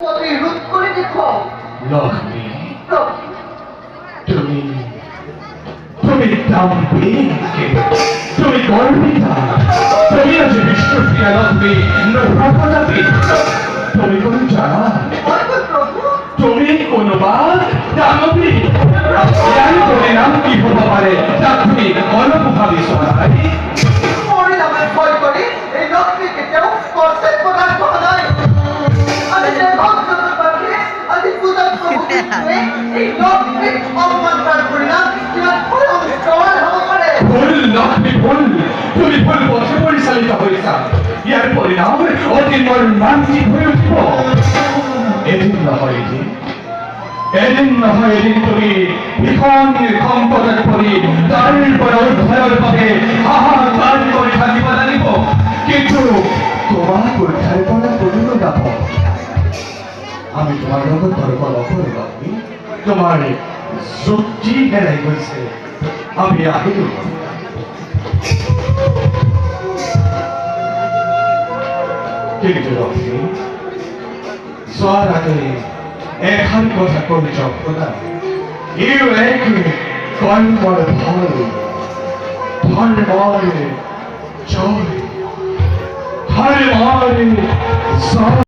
রোধ করে দেখো লক্ষ্মী তুমি তুমি দাম্ভিক তুমি গর্বিতা তুমি আজ বিষ্ণুপ্রিয়া লক্ষ্মী নৃপদাপী তুমি কোন জানা তুমি কোন দানবী জানি তোর নাম কি হতে পারে তা তুমি অল্পভাবে শোনাই মরে আমার ভয় করে এই লক্ষ্মীকে কেউ স্পর্শের প্রদান করা নয় আমি যে ভক্তদের পাশে আমি পূজা করতে এই লক্ষ্মীর অপমান করি না কিনা ভুল অনুষ্ঠান হতে পারে ভুল লক্ষ্মী ভুল তুমি ভুল পথে পরিচালিত হয়েছ ইয়ার পরিণাম অতি মর্মান্তিক হয়ে উঠব এদিন নহয় এদিন তুমি ভীষণ সম্পদত পৰি তারপর ভয়ৰ বাবে হাহাকাৰ কৰি থাকিব লাগিব কিন্তু তোমাক উদ্ধাৰ কৰা কৰিব যাব আমি তোমাৰ লগত তৰ্ক নকৰো লক্ষ্মী তোমাৰ যুক্তি হেৰাই গৈছে আমি আহিলো কিন্তু লক্ষ্মী যোৱাৰ আগে এখন কথা কৈ যাওক শুনা ইউ এক কৰ্মৰ ফল ধৰ্মৰ জয় ধৰ্মৰ জয়